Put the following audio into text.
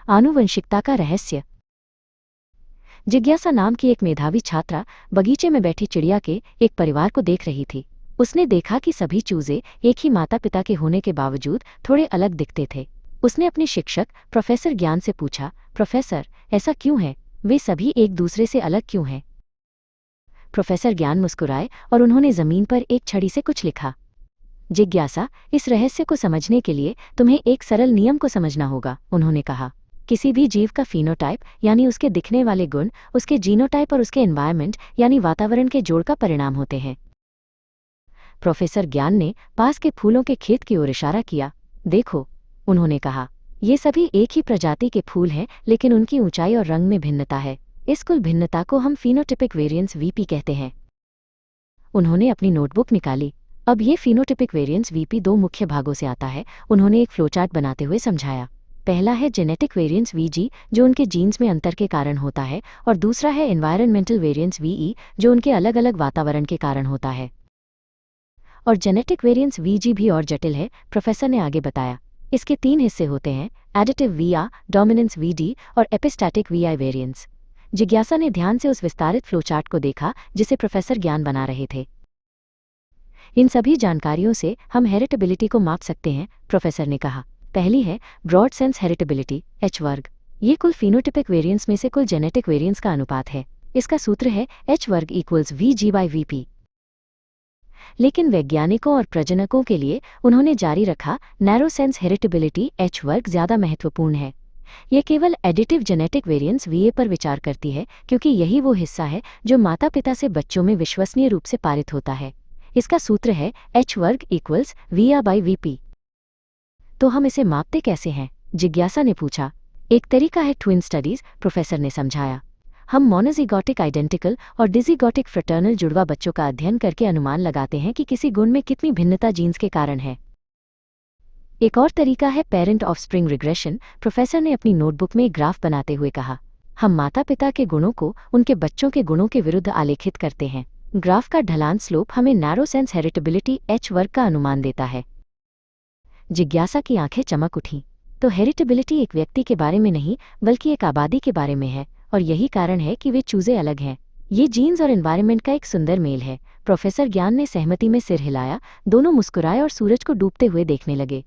आनुवंशिकता का रहस्य। जिज्ञासा नाम की एक मेधावी छात्रा बगीचे में बैठी चिड़िया के एक परिवार को देख रही थी। उसने देखा कि सभी चूजे एक ही माता पिता के होने के बावजूद थोड़े अलग दिखते थे। उसने अपने शिक्षक प्रोफेसर ज्ञान से पूछा, प्रोफेसर, ऐसा क्यों है? वे सभी एक दूसरे से अलग क्यों हैं? प्रोफेसर ज्ञान मुस्कुराए और उन्होंने जमीन पर एक छड़ी से कुछ लिखा। जिज्ञासा, इस रहस्य को समझने के लिए तुम्हें एक सरल नियम को समझना होगा, उन्होंने कहा। किसी भी जीव का फिनोटाइप यानी उसके दिखने वाले गुण उसके जीनोटाइप और उसके एनवायरनमेंट यानी वातावरण के जोड़ का परिणाम होते हैं। प्रोफेसर ज्ञान ने पास के फूलों के खेत की ओर इशारा किया। देखो, उन्होंने कहा, ये सभी एक ही प्रजाति के फूल हैं, लेकिन उनकी ऊंचाई और रंग में भिन्नता है। इस कुल भिन्नता को हम फिनोटिपिक वेरिएंस वीपी कहते हैं। उन्होंने अपनी नोटबुक निकाली। अब ये फिनोटिपिक वेरिएंस वीपी दो मुख्य भागों से आता है, उन्होंने एक फ्लोचार्ट बनाते हुए समझाया। पहला है जेनेटिक वेरिएंस वीजी, जो उनके जीन्स में अंतर के कारण होता है, और दूसरा है एनवायरनमेंटल वेरिएंस वीई, जो उनके अलग अलग वातावरण के कारण होता है। और जेनेटिक वेरिएंस वीजी भी और जटिल है, प्रोफेसर ने आगे बताया। इसके 3 हिस्से होते हैं, एडिटिव वीआ, डोमिनेंस वीडी और एपिस्टैटिक वीआई वेरिएंस। जिज्ञासा ने ध्यान से उस विस्तारित फ्लोचार्ट को देखा जिसे प्रोफेसर ज्ञान बना रहे थे। इन सभी जानकारियों से हम हेरिटेबिलिटी को माप सकते हैं, प्रोफेसर ने कहा। पहली है ब्रॉड सेंस हेरिटेबिलिटी, एच वर्ग। ये कुल फिनोटिपिक वेरिएंस में से कुल जेनेटिक वेरिएंस का अनुपात है। इसका सूत्र है एच वर्ग इक्वल्स VG/VP। लेकिन वैज्ञानिकों और प्रजनकों के लिए उन्होंने जारी रखा, नैरो सेंस हेरिटेबिलिटी, एच वर्ग ज़्यादा महत्वपूर्ण है। यह केवल एडिटिव जेनेटिक वेरिएंस VA पर विचार करती है, क्योंकि यही वो हिस्सा है जो माता पिता से बच्चों में विश्वसनीय रूप से पारित होता है। इसका सूत्र है एच वर्ग इक्वल्स VA/VP। तो हम इसे मापते कैसे हैं? जिज्ञासा ने पूछा। एक तरीका है ट्विन स्टडीज, प्रोफेसर ने समझाया। हम मोनोजिगोटिक आइडेंटिकल और डिजिगोटिक फ्रेटर्नल जुड़वा बच्चों का अध्ययन करके अनुमान लगाते हैं कि किसी गुण में कितनी भिन्नता जीन्स के कारण है। एक और तरीका है पेरेंट ऑफस्प्रिंग रिग्रेशन, प्रोफेसर ने अपनी नोटबुक में एक ग्राफ बनाते हुए कहा। हम माता पिता के गुणों को उनके बच्चों के गुणों के विरुद्ध आलेखित करते हैं। ग्राफ का ढलान स्लोप हमें नैरो सेंस हेरिटेबिलिटी, एच वर्ग का अनुमान देता है। जिज्ञासा की आंखें चमक उठीं। तो हेरिटेबिलिटी एक व्यक्ति के बारे में नहीं, बल्कि एक आबादी के बारे में है, और यही कारण है कि वे चूजे अलग हैं। ये जीन्स और एनवायरनमेंट का एक सुंदर मेल है। प्रोफेसर ज्ञान ने सहमति में सिर हिलाया। दोनों मुस्कुराए और सूरज को डूबते हुए देखने लगे।